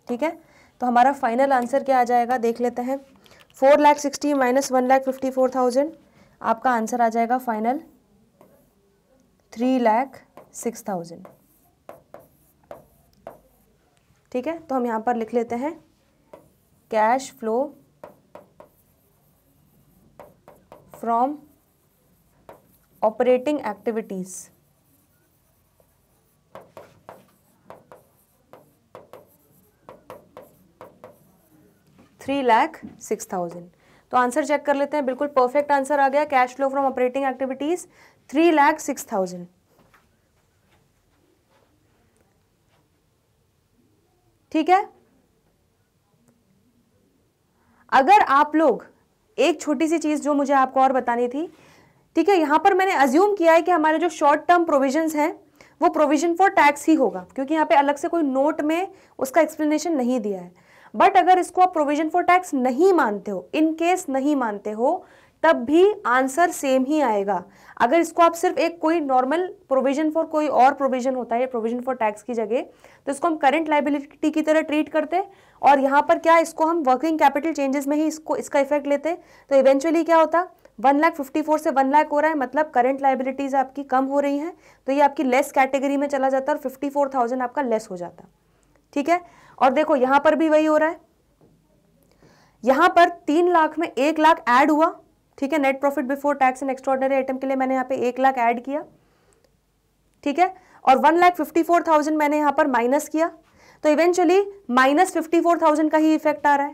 ठीक है, तो हमारा फाइनल आंसर क्या आ जाएगा देख लेते हैं। 4,60,000 माइनस 1,54,000, आपका आंसर आ जाएगा फाइनल 3,06,000। ठीक है, तो हम यहाँ पर लिख लेते हैं cash flow from operating activities 3,06,000। तो आंसर चेक कर लेते हैं, बिल्कुल परफेक्ट आंसर आ गया। Cash flow from operating activities 3,06,000। ठीक है, अगर आप लोग एक छोटी सी चीज जो मुझे आपको और बतानी थी, ठीक है, यहां पर मैंने अज्यूम किया है कि हमारे जो शॉर्ट टर्म प्रोविजंस हैं वो प्रोविजन फॉर टैक्स ही होगा, क्योंकि यहाँ पे अलग से कोई नोट में उसका एक्सप्लेनेशन नहीं दिया है। बट अगर इसको आप प्रोविजन फॉर टैक्स नहीं मानते हो, इन केस नहीं मानते हो, तब भी आंसर सेम ही आएगा। अगर इसको आप सिर्फ एक कोई नॉर्मल प्रोविजन फॉर कोई और प्रोविजन होता है प्रोविजन फॉर टैक्स की जगह, तो इसको हम करंट लायबिलिटी की तरह ट्रीट करते, और यहाँ पर क्या इसको हम वर्किंग कैपिटल चेंजेस में ही इसका इफेक्ट लेते, तो इवेंचुअली क्या होता 1,54,000 से 1,00,000 हो रहा है, मतलब करंट लायबिलिटीज आपकी कम हो रही हैं, तो ये आपकी लेस कैटेगरी में चला जाता है और 54,000 आपका लेस हो जाता। ठीक है, और देखो यहां पर भी वही हो रहा है, यहां पर 3 लाख में 1 लाख ऐड हुआ। ठीक है, net profit before tax and extraordinary item के लिए मैंने यहाँ पे 1 लाख ऐड किया। ठीक है, और 1,54,000 मैंने यहाँ पर माइनस किया, तो इवेंचुअली -54,000 का ही इफेक्ट आ रहा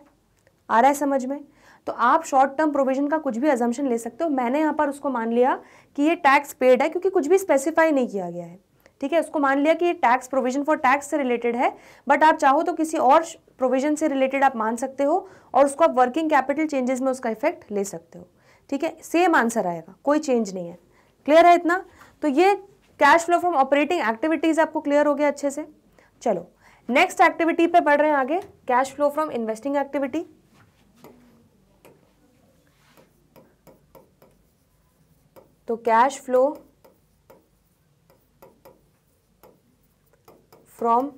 है समझ में। तो आप शॉर्ट टर्म प्रोविजन का कुछ भी अजम्पशन ले सकते हो। मैंने यहाँ पर उसको मान लिया कि ये टैक्स पेड है, क्योंकि कुछ भी स्पेसिफाई नहीं किया गया है। ठीक है, उसको मान लिया कि ये टैक्स प्रोविजन फॉर टैक्स से रिलेटेड है, बट आप चाहो तो किसी और प्रोविजन से रिलेटेड आप मान सकते हो, और उसको आप वर्किंग कैपिटल चेंजेस में उसका इफेक्ट ले सकते हो। ठीक है, सेम आंसर आएगा, कोई चेंज नहीं है। क्लियर है इतना? तो ये cash flow from operating activities आपको क्लियर हो गया अच्छे से। चलो नेक्स्ट एक्टिविटी पे बढ़ रहे हैं आगे, cash flow from investing activity. तो cash flow from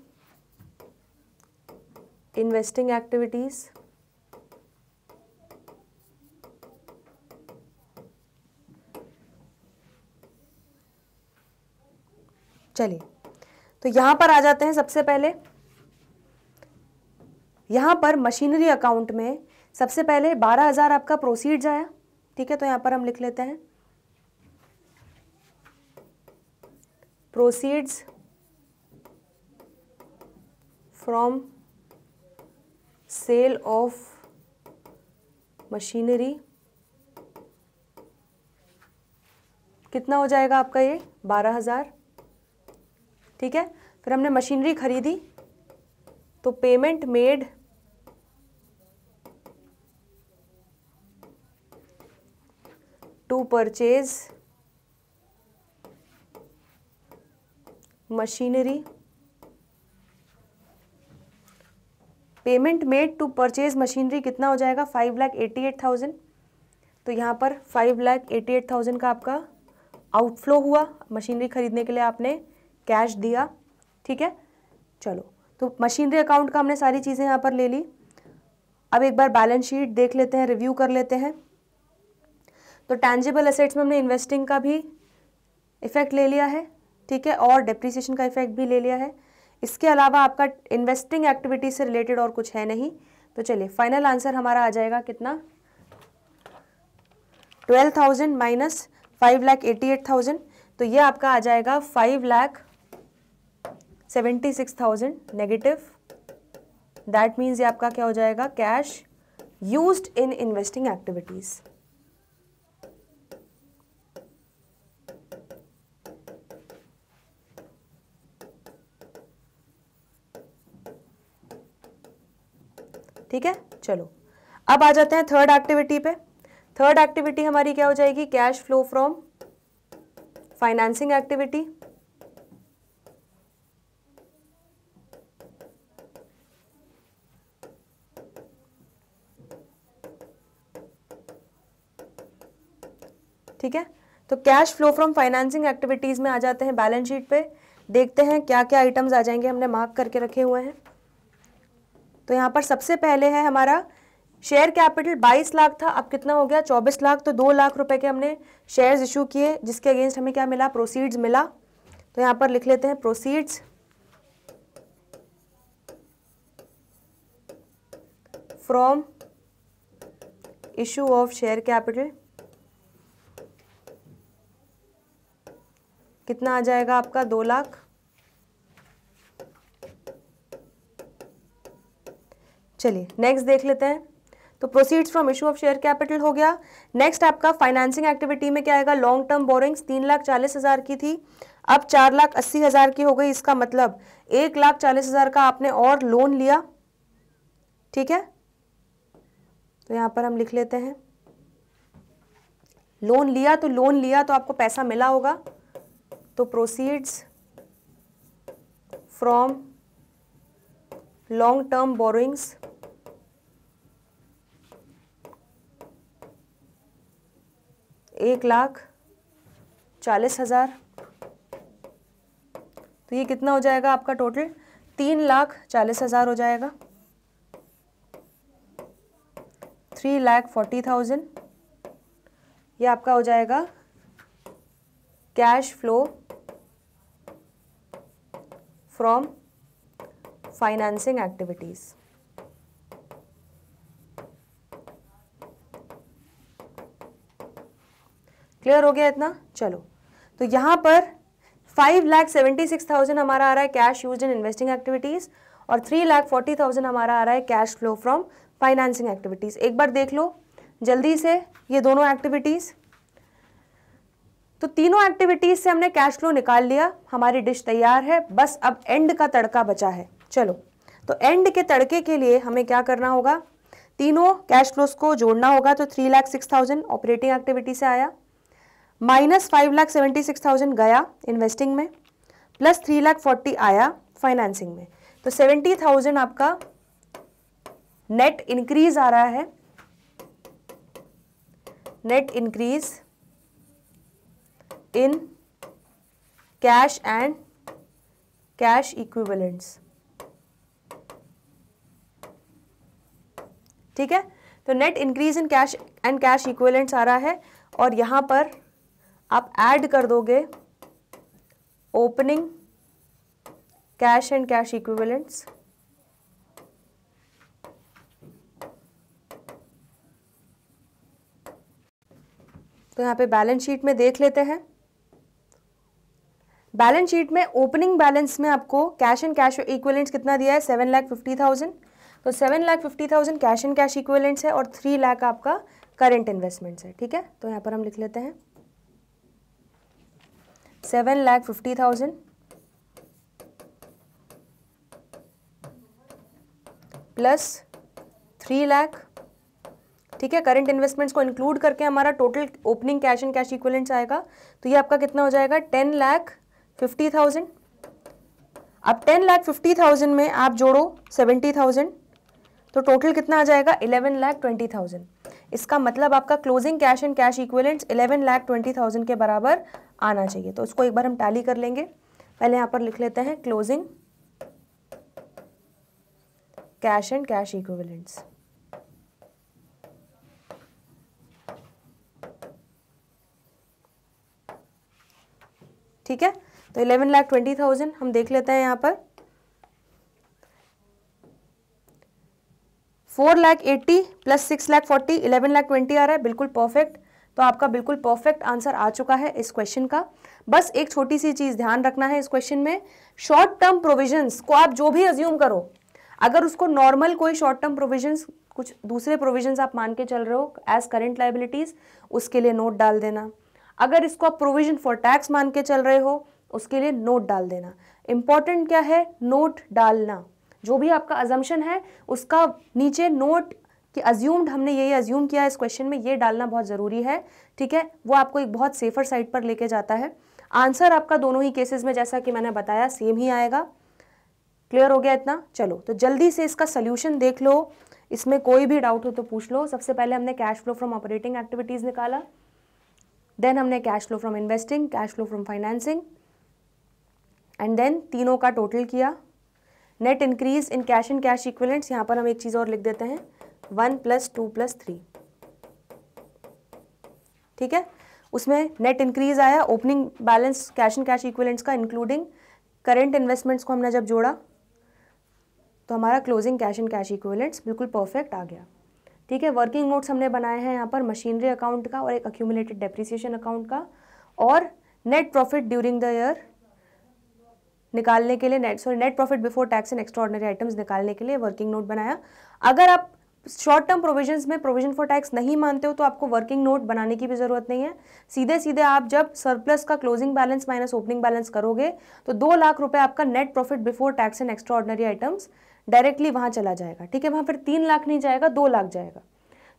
investing activities चलिए, तो यहां पर आ जाते हैं। सबसे पहले यहां पर मशीनरी अकाउंट में सबसे पहले 12,000 आपका प्रोसीड्स आया। ठीक है, तो यहां पर हम लिख लेते हैं proceeds from sale of machinery. कितना हो जाएगा आपका ये 12,000। ठीक है, फिर हमने मशीनरी खरीदी, तो payment made to purchase machinery. Payment made to purchase machinery कितना हो जाएगा 5,88,000। तो यहाँ पर 5,88,000 का आपका आउटफ्लो हुआ, मशीनरी खरीदने के लिए आपने कैश दिया। ठीक है, चलो तो मशीनरी अकाउंट का हमने सारी चीज़ें यहाँ पर ले ली। अब एक बार बैलेंस शीट देख लेते हैं, रिव्यू कर लेते हैं। तो टैंजिबल एसेट्स में हमने इन्वेस्टिंग का भी इफेक्ट ले लिया है। ठीक है, और डेप्रिसिएशन का इफेक्ट भी ले लिया है। इसके अलावा आपका इन्वेस्टिंग एक्टिविटी से रिलेटेड और कुछ है नहीं। तो चलिए फाइनल आंसर हमारा आ जाएगा कितना 12,000 माइनस 5,88,000। तो ये आपका आ जाएगा 5,76,000 नेगेटिव। दैट मीन्स ये आपका क्या हो जाएगा cash used in investing activities. ठीक है, चलो अब आ जाते हैं थर्ड एक्टिविटी पे। थर्ड एक्टिविटी हमारी क्या हो जाएगी, cash flow from financing activity. ठीक है, तो cash flow from financing activities में आ जाते हैं बैलेंस शीट पे। देखते हैं क्या क्या आइटम्स आ जाएंगे, हमने मार्क करके रखे हुए हैं। तो यहाँ पर सबसे पहले है हमारा शेयर कैपिटल 22 लाख था, अब कितना हो गया 24 लाख। तो 2 लाख रुपए के हमने शेयर्स इशू किए, जिसके अगेंस्ट हमें क्या मिला, प्रोसीड्स मिला। तो यहाँ पर लिख लेते हैं proceeds from issue of share capital. कितना आ जाएगा आपका, 2 लाख। चलिए नेक्स्ट देख लेते हैं। तो proceeds from issue of share capital हो गया। नेक्स्ट आपका फाइनेंसिंग एक्टिविटी में क्या आएगा, लॉन्ग टर्म बोरिंग्स 3,40,000 की थी, अब 4,80,000 की हो गई। इसका मतलब 1,40,000 का आपने और लोन लिया। ठीक है, तो यहां पर हम लिख लेते हैं लोन लिया। तो लोन लिया तो आपको पैसा मिला होगा, तो proceeds from long term borrowings 1,40,000। तो ये कितना हो जाएगा आपका टोटल, 3,40,000 हो जाएगा। 3,40,000 ये आपका हो जाएगा cash flow from financing activities. Clear हो गया इतना। चलो तो यहां पर 5,76,000 हमारा आ रहा है cash used in investing activities और 3,40,000 हमारा आ रहा है cash flow from financing activities. एक बार देख लो जल्दी से ये दोनों एक्टिविटीज। तो तीनों एक्टिविटीज से हमने कैश फ्लो निकाल लिया, हमारी डिश तैयार है, बस अब एंड का तड़का बचा है। चलो तो एंड के तड़के के लिए हमें क्या करना होगा, तीनों कैश फ्लोज को जोड़ना होगा। तो 3,06,000 ऑपरेटिंग एक्टिविटी से आया, माइनस 5,76,000 गया इन्वेस्टिंग में, प्लस 3,40,000 आया फाइनेंसिंग में। तो 70,000 आपका नेट इंक्रीज आ रहा है, net increase in cash and cash equivalents. ठीक है, तो net increase in cash and cash equivalents आ रहा है और यहां पर आप ऐड कर दोगे opening cash and cash equivalents. तो यहां पे बैलेंस शीट में देख लेते हैं। बैलेंस शीट में ओपनिंग बैलेंस में आपको कैश एंड कैश इक्विवेलेंट्स कितना दिया है, 7,50,000। तो 7,50,000 कैश एंड कैश इक्विवेलेंट्स है और 3 लाख आपका करंट इन्वेस्टमेंट्स है। ठीक है, तो यहां पर हम लिख लेते हैं 7,50,000 प्लस 3 लाख। ठीक है, करंट इन्वेस्टमेंट्स को इंक्लूड करके हमारा total opening cash and cash equivalents आएगा। तो ये आपका कितना हो जाएगा, 10,50,000। अब 10,50,000 में आप जोड़ो 70,000 तो टोटल कितना आ जाएगा, 11,20,000। इसका मतलब आपका closing cash and cash equivalents 11,20,000 के बराबर आना चाहिए। तो उसको एक बार हम टैली कर लेंगे। पहले यहां पर लिख लेते हैं closing cash and cash equivalents. ठीक है, तो 11,20,000 हम देख लेते हैं यहाँ पर 4,80,000 प्लस 6,40,000 11,20,000 आ रहा है, बिल्कुल परफेक्ट। तो आपका बिल्कुल परफेक्ट आंसर आ चुका है इस क्वेश्चन का। बस एक छोटी सी चीज ध्यान रखना है इस क्वेश्चन में, शॉर्ट टर्म प्रोविजंस को आप जो भी अज्यूम करो, अगर उसको नॉर्मल कोई शॉर्ट टर्म प्रोविजंस कुछ दूसरे प्रोविजंस आप मान के चल रहे हो एज करंट लाइबिलिटीज, उसके लिए नोट डाल देना। अगर इसको आप प्रोविजन फॉर टैक्स मान के चल रहे हो उसके लिए नोट डाल देना। इंपॉर्टेंट क्या है, नोट डालना। जो भी आपका अजम्पशन है उसका नीचे नोट कि अज्यूम्ड, हमने ये अज्यूम किया इस क्वेश्चन में, ये डालना बहुत ज़रूरी है, ठीक है। वो आपको एक बहुत सेफर साइड पर लेके जाता है। आंसर आपका दोनों ही केसेस में जैसा कि मैंने बताया सेम ही आएगा। क्लियर हो गया इतना? चलो तो जल्दी से इसका सोल्यूशन देख लो, इसमें कोई भी डाउट हो तो पूछ लो। सबसे पहले हमने cash flow from operating activities निकाला, देन हमने cash flow from investing, cash flow from financing, and then तीनों का टोटल किया। Net increase in cash and cash equivalents, यहाँ पर हम एक चीज़ और लिख देते हैं 1 + 2 + 3, ठीक है। उसमें नेट इंक्रीज आया, opening balance cash and cash equivalents का इंक्लूडिंग करेंट इन्वेस्टमेंट्स को हमने जब जोड़ा तो हमारा closing cash and cash equivalents बिल्कुल परफेक्ट आ गया, ठीक है। वर्किंग नोट्स हमने बनाए हैं यहाँ पर मशीनरी अकाउंट का और एक अक्यूमुलेटेड डेप्रिसिएशन अकाउंट का, और net profit during the year निकालने के लिए net profit before tax and extraordinary items निकालने के लिए वर्किंग नोट बनाया। अगर आप शॉर्ट टर्म प्रोविजंस में प्रोविजन फॉर टैक्स नहीं मानते हो तो आपको वर्किंग नोट बनाने की भी जरूरत नहीं है। सीधे सीधे आप जब सरप्लस का closing balance minus opening balance करोगे तो 2 लाख रुपए आपका net profit before tax and extraordinary items directly वहां चला जाएगा, ठीक है। वहां फिर 3 लाख नहीं जाएगा, 2 लाख जाएगा।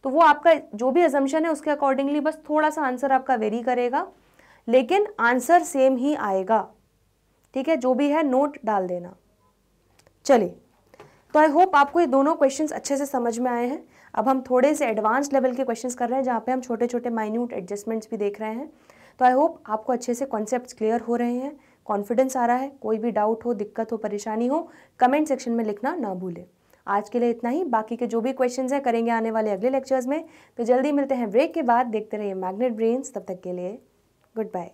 तो वो आपका जो भी अजम्पशन है उसके अकॉर्डिंगली बस थोड़ा सा आंसर आपका वेरी करेगा, लेकिन आंसर सेम ही आएगा, ठीक है। जो भी है नोट डाल देना। चलिए, तो आई होप आपको ये दोनों क्वेश्चंस अच्छे से समझ में आए हैं। अब हम थोड़े से एडवांस लेवल के क्वेश्चंस कर रहे हैं जहाँ पे हम छोटे छोटे माइन्यूट एडजस्टमेंट्स भी देख रहे हैं। तो आई होप आपको अच्छे से कॉन्सेप्ट्स क्लियर हो रहे हैं, कॉन्फिडेंस आ रहा है। कोई भी डाउट हो, दिक्कत हो, परेशानी हो, कमेंट सेक्शन में लिखना ना भूलें। आज के लिए इतना ही, बाकी के जो भी क्वेश्चंस हैं करेंगे आने वाले अगले लेक्चर्स में। तो जल्दी मिलते हैं ब्रेक के बाद, देखते रहिए मैग्नेट ब्रेन्स। तब तक के लिए गुड बाय।